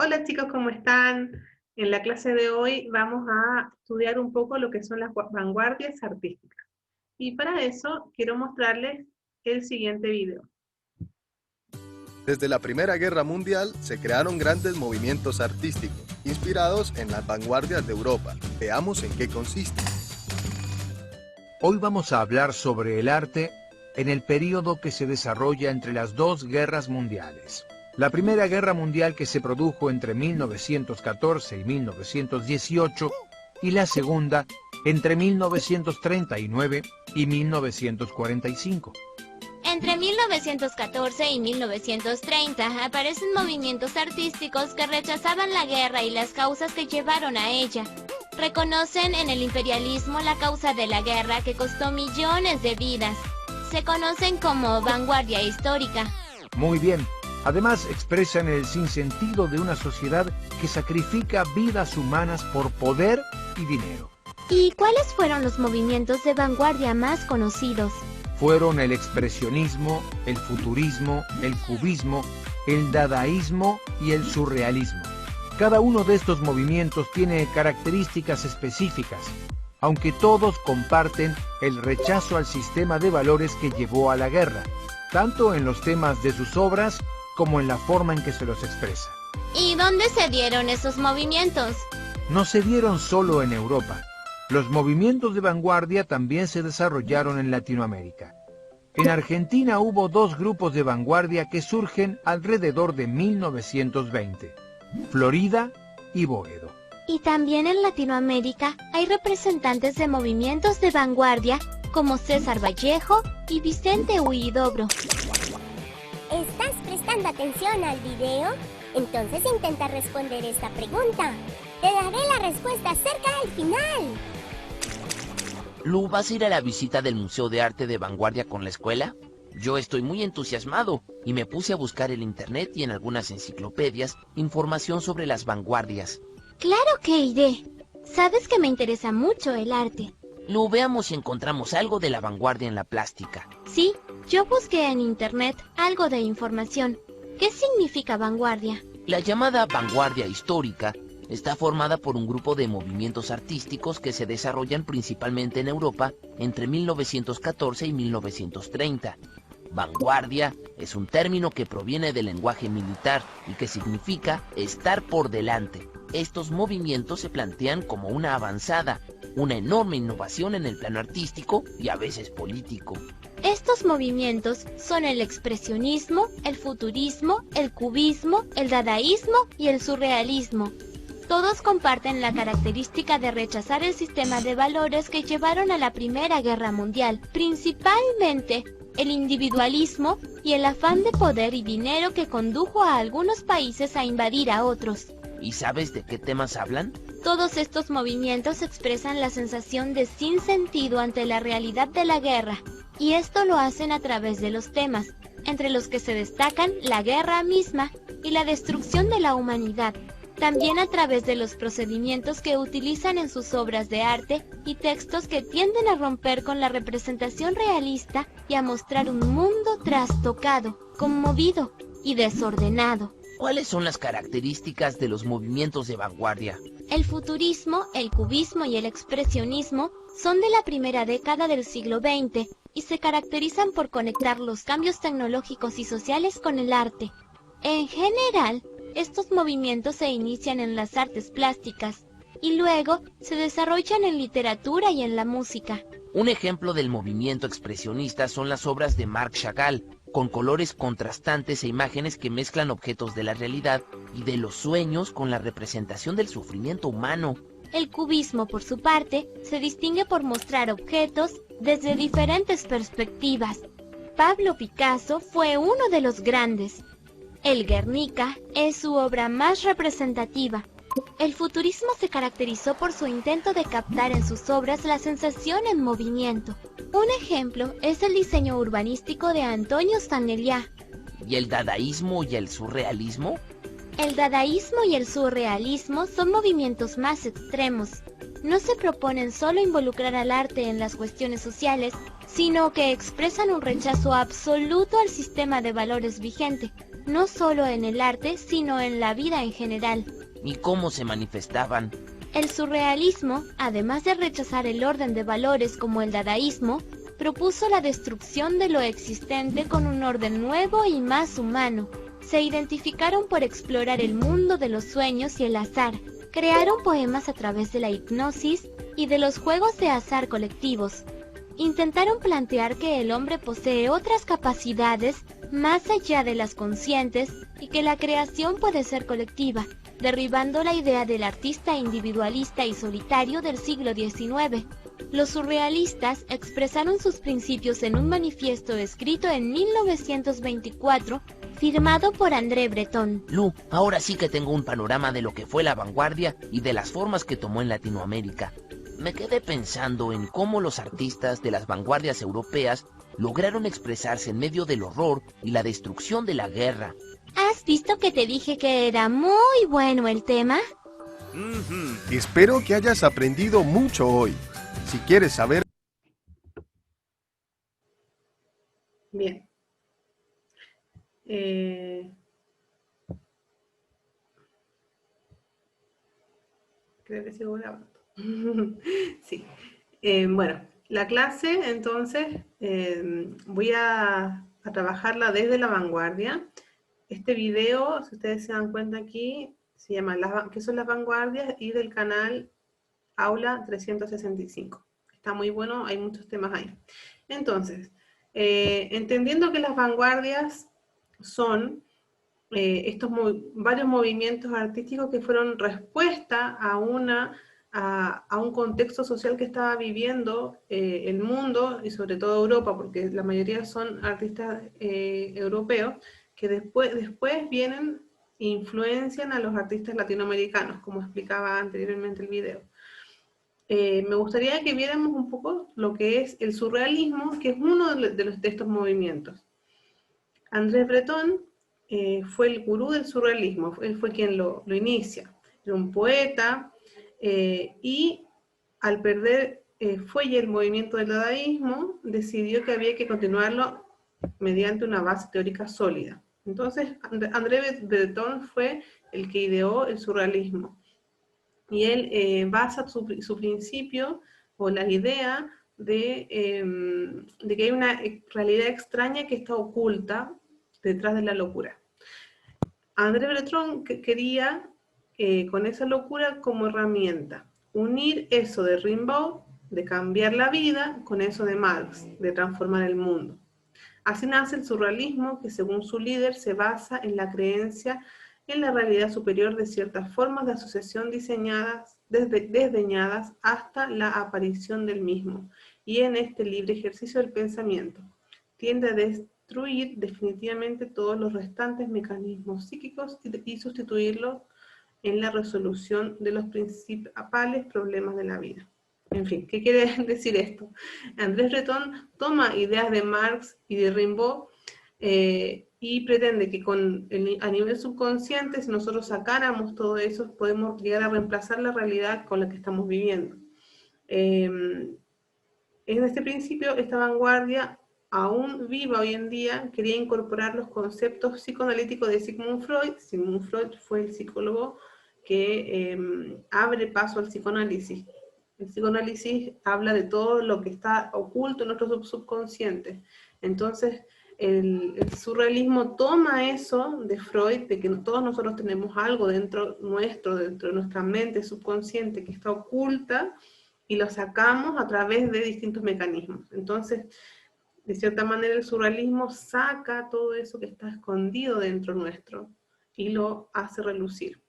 Hola chicos, ¿cómo están? En la clase de hoy vamos a estudiar un poco lo que son las vanguardias artísticas. Y para eso quiero mostrarles el siguiente video. Desde la Primera Guerra Mundial se crearon grandes movimientos artísticos, inspirados en las vanguardias de Europa. Veamos en qué consiste. Hoy vamos a hablar sobre el arte en el período que se desarrolla entre las dos guerras mundiales. La Primera Guerra Mundial, que se produjo entre 1914 y 1918, y la Segunda entre 1939 y 1945. Entre 1914 y 1930 aparecen movimientos artísticos que rechazaban la guerra y las causas que llevaron a ella. Reconocen en el imperialismo la causa de la guerra que costó millones de vidas. Se conocen como vanguardia histórica. Muy bien. Además, expresan el sinsentido de una sociedad que sacrifica vidas humanas por poder y dinero. ¿Y cuáles fueron los movimientos de vanguardia más conocidos? Fueron el expresionismo, el futurismo, el cubismo, el dadaísmo y el surrealismo. Cada uno de estos movimientos tiene características específicas, aunque todos comparten el rechazo al sistema de valores que llevó a la guerra, tanto en los temas de sus obras como en la forma en que se los expresa. ¿Y dónde se dieron esos movimientos? No se dieron solo en Europa. Los movimientos de vanguardia también se desarrollaron en Latinoamérica. En Argentina hubo dos grupos de vanguardia que surgen alrededor de 1920, Florida y Boedo. Y también en Latinoamérica hay representantes de movimientos de vanguardia como César Vallejo y Vicente Huidobro. ¿Estás prestando atención al video? Entonces intenta responder esta pregunta. Te daré la respuesta cerca al final. Lu, ¿vas a ir a la visita del Museo de Arte de Vanguardia con la escuela? Yo estoy muy entusiasmado y me puse a buscar en internet y en algunas enciclopedias información sobre las vanguardias. Claro que iré. Sabes que me interesa mucho el arte. Lu, veamos si encontramos algo de la vanguardia en la plástica. Sí, yo busqué en internet algo de información. ¿Qué significa vanguardia? La llamada vanguardia histórica está formada por un grupo de movimientos artísticos que se desarrollan principalmente en Europa entre 1914 y 1930. Vanguardia es un término que proviene del lenguaje militar y que significa estar por delante. Estos movimientos se plantean como una avanzada, una enorme innovación en el plano artístico y a veces político. Estos movimientos son el expresionismo, el futurismo, el cubismo, el dadaísmo y el surrealismo. Todos comparten la característica de rechazar el sistema de valores que llevaron a la Primera Guerra Mundial, principalmente el individualismo y el afán de poder y dinero que condujo a algunos países a invadir a otros. ¿Y sabes de qué temas hablan? Todos estos movimientos expresan la sensación de sinsentido ante la realidad de la guerra, y esto lo hacen a través de los temas, entre los que se destacan la guerra misma y la destrucción de la humanidad. También a través de los procedimientos que utilizan en sus obras de arte y textos que tienden a romper con la representación realista y a mostrar un mundo trastocado, conmovido y desordenado. ¿Cuáles son las características de los movimientos de vanguardia? El futurismo, el cubismo y el expresionismo son de la primera década del siglo XX y se caracterizan por conectar los cambios tecnológicos y sociales con el arte. En general, estos movimientos se inician en las artes plásticas y luego se desarrollan en literatura y en la música. Un ejemplo del movimiento expresionista son las obras de Marc Chagall, con colores contrastantes e imágenes que mezclan objetos de la realidad y de los sueños con la representación del sufrimiento humano. El cubismo, por su parte, se distingue por mostrar objetos desde diferentes perspectivas. Pablo Picasso fue uno de los grandes. El Guernica es su obra más representativa. El futurismo se caracterizó por su intento de captar en sus obras la sensación en movimiento. Un ejemplo es el diseño urbanístico de Antonio Sanailiá. ¿Y el dadaísmo y el surrealismo? El dadaísmo y el surrealismo son movimientos más extremos. No se proponen solo involucrar al arte en las cuestiones sociales, sino que expresan un rechazo absoluto al sistema de valores vigente, no solo en el arte, sino en la vida en general. ¿Y cómo se manifestaban? El surrealismo, además de rechazar el orden de valores como el dadaísmo, propuso la destrucción de lo existente con un orden nuevo y más humano. Se identificaron por explorar el mundo de los sueños y el azar. Crearon poemas a través de la hipnosis y de los juegos de azar colectivos. Intentaron plantear que el hombre posee otras capacidades más allá de las conscientes y que la creación puede ser colectiva, derribando la idea del artista individualista y solitario del siglo XIX. Los surrealistas expresaron sus principios en un manifiesto escrito en 1924, firmado por André Breton. Lu, ahora sí que tengo un panorama de lo que fue la vanguardia y de las formas que tomó en Latinoamérica. Me quedé pensando en cómo los artistas de las vanguardias europeas lograron expresarse en medio del horror y la destrucción de la guerra. ¿Has visto que te dije que era muy bueno el tema? Espero que hayas aprendido mucho hoy. Si quieres saber... Bien. Creo que sigo grabando. Sí. Bueno, la clase, entonces, voy a trabajarla desde la vanguardia. Este video, si ustedes se dan cuenta aquí, se llama ¿Qué son las vanguardias? Y del canal Aula 365. Está muy bueno, hay muchos temas ahí. Entonces, entendiendo que las vanguardias son varios movimientos artísticos que fueron respuesta a un contexto social que estaba viviendo el mundo, y sobre todo Europa, porque la mayoría son artistas europeos, que después vienen e influencian a los artistas latinoamericanos, como explicaba anteriormente el video. Me gustaría que viéramos un poco lo que es el surrealismo, que es uno de estos movimientos. André Breton fue el gurú del surrealismo, él fue quien lo inicia. Era un poeta, y al perder fuelle el movimiento del dadaísmo, decidió que había que continuarlo mediante una base teórica sólida. Entonces, André Breton fue el que ideó el surrealismo. Y él basa su principio o la idea de que hay una realidad extraña que está oculta detrás de la locura. André Breton quería, con esa locura como herramienta, unir eso de Rimbaud, de cambiar la vida, con eso de Marx, de transformar el mundo. Así nace el surrealismo, que según su líder se basa en la creencia en la realidad superior de ciertas formas de asociación diseñadas, desdeñadas hasta la aparición del mismo, y en este libre ejercicio del pensamiento. Tiende a destruir definitivamente todos los restantes mecanismos psíquicos y sustituirlos en la resolución de los principales problemas de la vida. En fin, ¿qué quiere decir esto? André Breton toma ideas de Marx y de Rimbaud y pretende que a nivel subconsciente, si nosotros sacáramos todo eso, podemos llegar a reemplazar la realidad con la que estamos viviendo. En este principio, esta vanguardia, aún viva hoy en día, quería incorporar los conceptos psicoanalíticos de Sigmund Freud. Sigmund Freud fue el psicólogo que abre paso al psicoanálisis. El psicoanálisis habla de todo lo que está oculto en nuestro subconsciente. Entonces, el surrealismo toma eso de Freud, de que todos nosotros tenemos algo dentro de nuestra mente subconsciente que está oculta, y lo sacamos a través de distintos mecanismos. Entonces, de cierta manera, el surrealismo saca todo eso que está escondido dentro nuestro y lo hace relucir.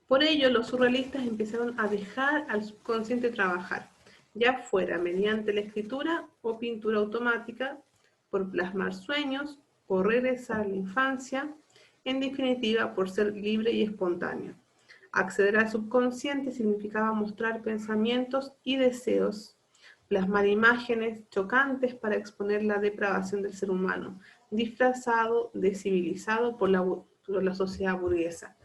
Por ello, los surrealistas empezaron a dejar al subconsciente trabajar, ya fuera mediante la escritura o pintura automática, por plasmar sueños, por regresar a la infancia, en definitiva, por ser libre y espontáneo. Acceder al subconsciente significaba mostrar pensamientos y deseos, plasmar imágenes chocantes para exponer la depravación del ser humano, disfrazado de civilizado por la sociedad burguesa.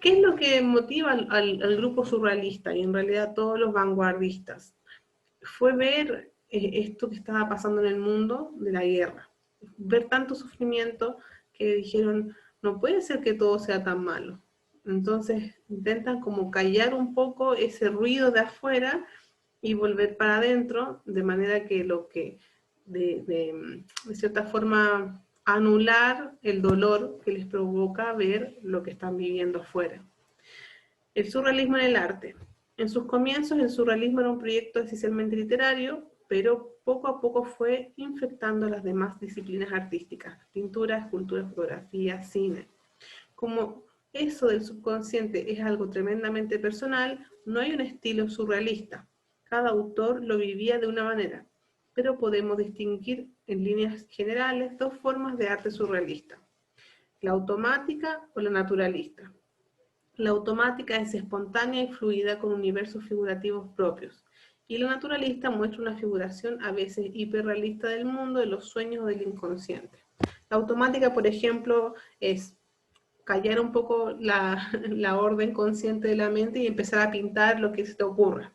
¿Qué es lo que motiva al grupo surrealista y en realidad a todos los vanguardistas? Fue ver esto que estaba pasando en el mundo de la guerra. ver tanto sufrimiento que dijeron, no puede ser que todo sea tan malo. Entonces intentan como callar un poco ese ruido de afuera y volver para adentro, de manera que de cierta forma anular el dolor que les provoca ver lo que están viviendo afuera. El surrealismo en el arte. En sus comienzos el surrealismo era un proyecto esencialmente literario, pero poco a poco fue infectando las demás disciplinas artísticas, pintura, escultura, fotografía, cine. Como eso del subconsciente es algo tremendamente personal, no hay un estilo surrealista. Cada autor lo vivía de una manera, pero podemos distinguir en líneas generales dos formas de arte surrealista: la automática o la naturalista. La automática es espontánea y fluida con universos figurativos propios, y la naturalista muestra una figuración a veces hiperrealista del mundo, de los sueños o del inconsciente. La automática, por ejemplo, es callar un poco la orden consciente de la mente y empezar a pintar lo que se te ocurra.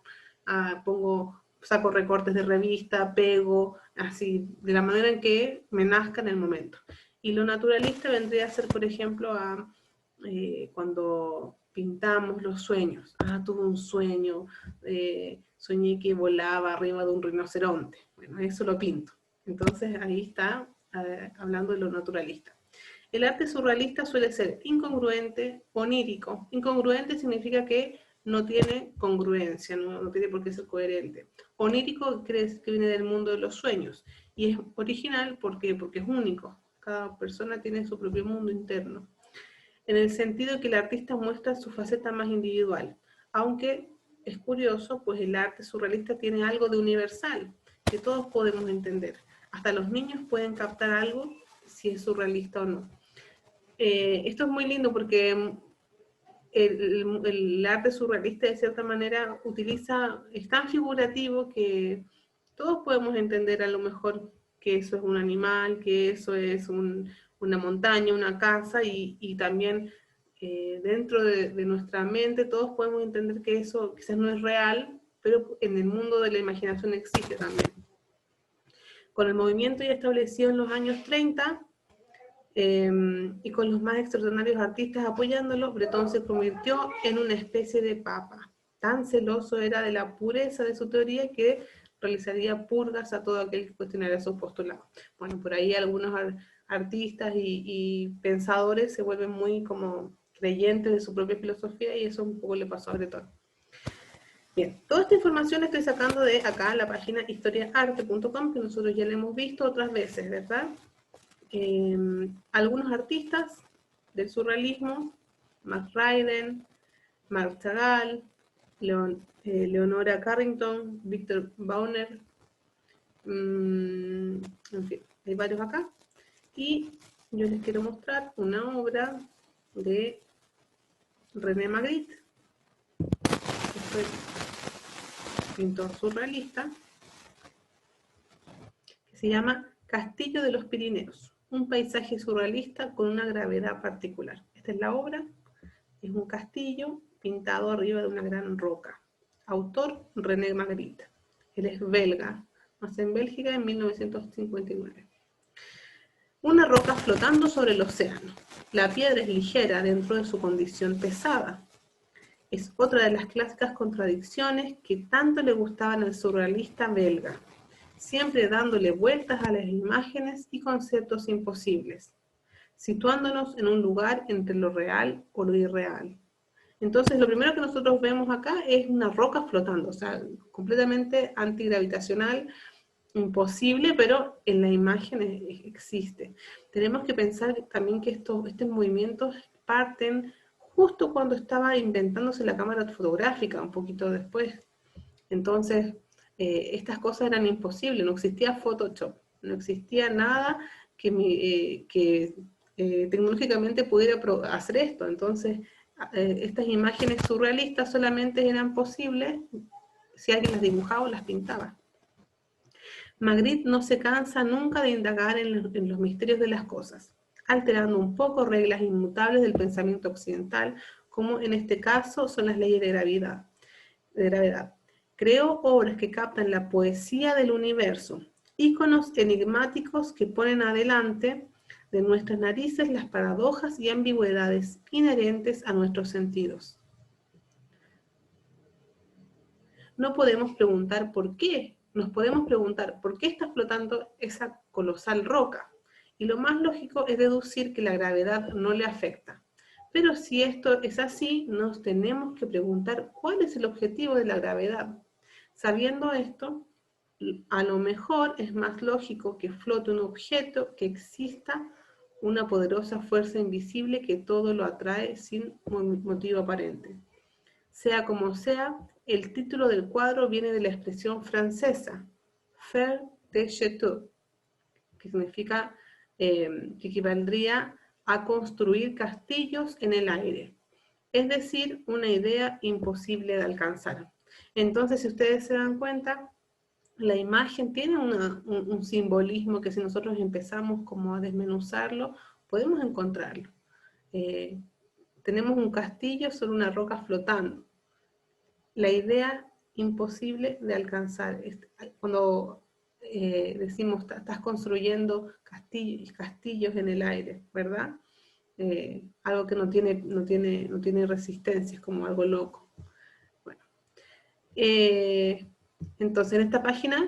Saco recortes de revista, pego, así, de la manera en que me nazca en el momento. Y lo naturalista vendría a ser, por ejemplo, cuando pintamos los sueños. Tuve un sueño, soñé que volaba arriba de un rinoceronte. Bueno, eso lo pinto. Entonces ahí está hablando de lo naturalista. El arte surrealista suele ser incongruente, onírico. Incongruente significa que no tiene congruencia, no tiene por qué ser coherente. Onírico crees que viene del mundo de los sueños, y es original porque es único. Cada persona tiene su propio mundo interno, en el sentido que el artista muestra su faceta más individual, aunque es curioso, pues el arte surrealista tiene algo de universal, que todos podemos entender. Hasta los niños pueden captar algo, si es surrealista o no. Esto es muy lindo porque el arte surrealista de cierta manera es tan figurativo que todos podemos entender a lo mejor que eso es un animal, que eso es una montaña, una casa, y también dentro de nuestra mente todos podemos entender que eso quizás no es real, pero en el mundo de la imaginación existe también. Con el movimiento ya establecido en los años 30, y con los más extraordinarios artistas apoyándolo, Breton se convirtió en una especie de papa. Tan celoso era de la pureza de su teoría que realizaría purgas a todo aquel que cuestionara sus postulados. Bueno, por ahí algunos artistas y pensadores se vuelven muy como creyentes de su propia filosofía, y eso un poco le pasó a Breton. Bien, toda esta información la estoy sacando de acá, la página historiaarte.com, que nosotros ya la hemos visto otras veces, ¿verdad? Algunos artistas del surrealismo: Max Ryden, Marc Chagall, Leonora Carrington, Victor Bauer, en fin, hay varios acá. Y yo les quiero mostrar una obra de René Magritte, que fue pintor surrealista, que se llama Castillo de los Pirineos, un paisaje surrealista con una gravedad particular. Esta es la obra, es un castillo pintado arriba de una gran roca. Autor René Magritte. Él es belga, nació en Bélgica en 1959. Una roca flotando sobre el océano. La piedra es ligera dentro de su condición pesada. Es otra de las clásicas contradicciones que tanto le gustaban al surrealista belga, siempre dándole vueltas a las imágenes y conceptos imposibles, situándonos en un lugar entre lo real o lo irreal. Entonces, lo primero que nosotros vemos acá es una roca flotando, o sea, completamente antigravitacional, imposible, pero en la imagen existe. Tenemos que pensar también que estos movimientos parten justo cuando estaba inventándose la cámara fotográfica, un poquito después. Entonces, estas cosas eran imposibles, no existía Photoshop, no existía nada que tecnológicamente pudiera hacer esto. Entonces, estas imágenes surrealistas solamente eran posibles si alguien las dibujaba o las pintaba. Magritte no se cansa nunca de indagar en los misterios de las cosas, alterando un poco reglas inmutables del pensamiento occidental, como en este caso son las leyes de gravedad. Creó obras que captan la poesía del universo, íconos enigmáticos que ponen adelante de nuestras narices las paradojas y ambigüedades inherentes a nuestros sentidos. No podemos preguntar por qué, nos podemos preguntar por qué está flotando esa colosal roca, y lo más lógico es deducir que la gravedad no le afecta. Pero si esto es así, nos tenemos que preguntar cuál es el objetivo de la gravedad. Sabiendo esto, a lo mejor es más lógico que flote un objeto, que exista una poderosa fuerza invisible que todo lo atrae sin motivo aparente. Sea como sea, el título del cuadro viene de la expresión francesa, faire des châteaux, que significa, que equivaldría a construir castillos en el aire. Es decir, una idea imposible de alcanzar. Entonces, si ustedes se dan cuenta, la imagen tiene un simbolismo que si nosotros empezamos como a desmenuzarlo, podemos encontrarlo. Tenemos un castillo sobre una roca flotando. La idea imposible de alcanzar. Cuando decimos, estás construyendo castillos en el aire, ¿verdad? Algo que no tiene resistencia, es como algo loco. Bueno. Entonces, en esta página,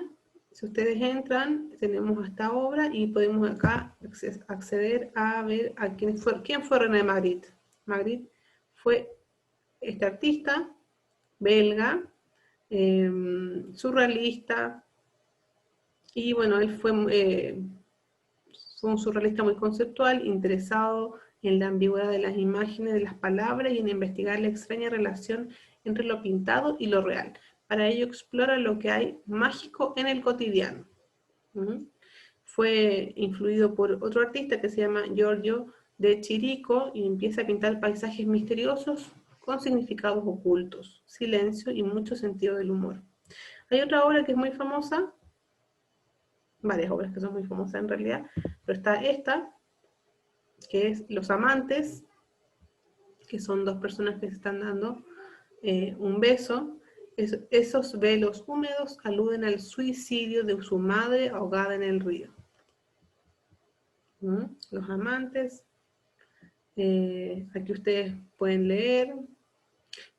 si ustedes entran, tenemos esta obra y podemos acá acceder a ver a quién fue René Magritte. Magritte fue este artista belga, surrealista, y bueno, él fue un surrealista muy conceptual, interesado en la ambigüedad de las imágenes, de las palabras, y en investigar la extraña relación entre lo pintado y lo real. Para ello explora lo que hay mágico en el cotidiano. Fue influido por otro artista que se llama Giorgio de Chirico, y empieza a pintar paisajes misteriosos con significados ocultos, silencio y mucho sentido del humor. Hay otra obra que es muy famosa, varias obras que son muy famosas en realidad, pero está esta, que es Los Amantes, que son dos personas que se están dando un beso. Esos velos húmedos aluden al suicidio de su madre ahogada en el río. Los Amantes. Aquí ustedes pueden leer.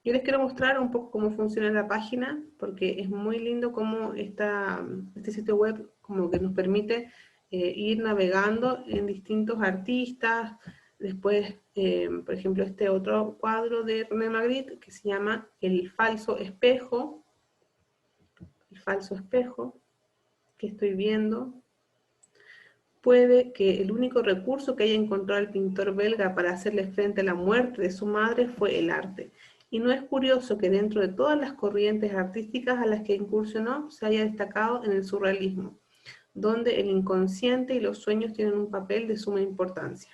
Yo les quiero mostrar un poco cómo funciona la página, porque es muy lindo cómo este sitio web como que nos permite ir navegando en distintos artistas. Después, por ejemplo, este otro cuadro de René Magritte que se llama El falso espejo. El falso espejo que estoy viendo. Puede que el único recurso que haya encontrado el pintor belga para hacerle frente a la muerte de su madre fue el arte. Y no es curioso que dentro de todas las corrientes artísticas a las que incursionó se haya destacado en el surrealismo, donde el inconsciente y los sueños tienen un papel de suma importancia.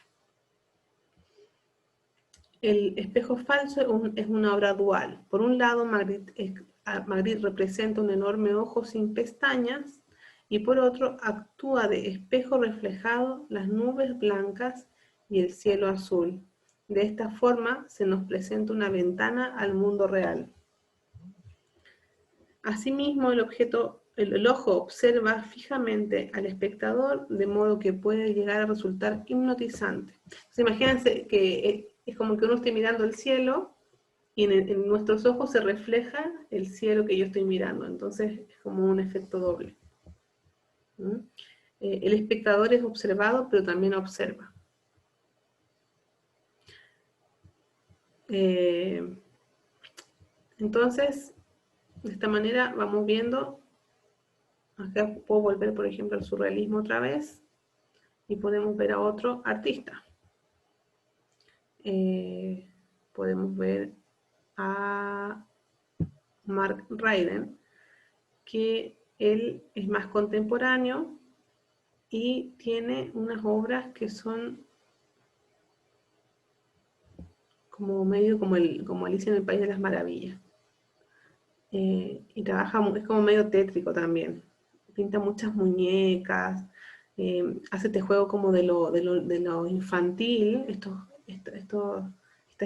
El espejo falso es una obra dual. Por un lado, Magritte representa un enorme ojo sin pestañas, y por otro, actúa de espejo reflejado las nubes blancas y el cielo azul. De esta forma se nos presenta una ventana al mundo real. Asimismo, el ojo observa fijamente al espectador, de modo que puede llegar a resultar hipnotizante. Entonces, imagínense que es como que uno esté mirando el cielo y en nuestros ojos se refleja el cielo que yo estoy mirando. Entonces es como un efecto doble. El espectador es observado, pero también observa. Entonces, de esta manera vamos viendo. Acá puedo volver, por ejemplo, al surrealismo otra vez, y podemos ver a otro artista. Podemos ver a Mark Ryden, que él es más contemporáneo y tiene unas obras que son como medio como Alicia en el País de las Maravillas. Y trabaja, es como medio tétrico también. Pinta muchas muñecas, hace este juego como de lo infantil, estas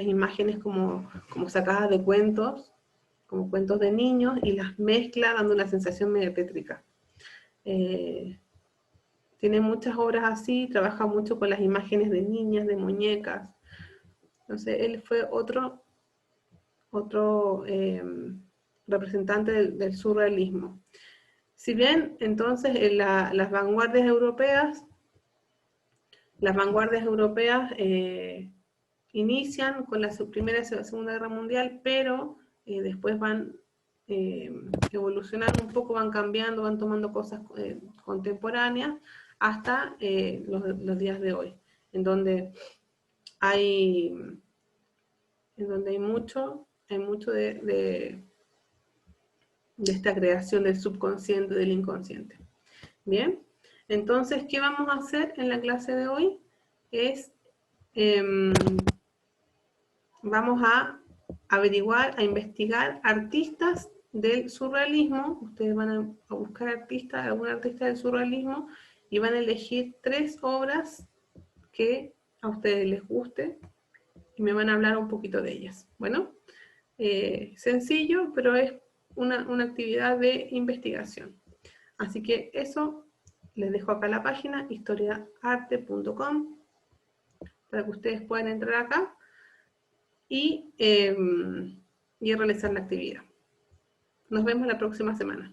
imágenes como sacadas de cuentos, como cuentos de niños, y las mezcla dando una sensación medio tétrica. tiene muchas obras así, trabaja mucho con las imágenes de niñas, de muñecas. Entonces él fue otro representante del surrealismo. Si bien entonces las vanguardias europeas inician con la Primera y Segunda Guerra Mundial, pero después van evolucionando un poco, van cambiando, van tomando cosas contemporáneas hasta los días de hoy, en donde hay mucho de esta creación del subconsciente, del inconsciente. Bien, entonces, ¿qué vamos a hacer en la clase de hoy? Es, vamos a averiguar, a investigar artistas del surrealismo. Ustedes van a buscar artistas, algún artista del surrealismo, y van a elegir 3 obras que a ustedes les guste, y me van a hablar un poquito de ellas. Bueno, sencillo, pero es una actividad de investigación. Así que eso, les dejo acá la página, historiaarte.com, para que ustedes puedan entrar acá y realizar la actividad. Nos vemos la próxima semana.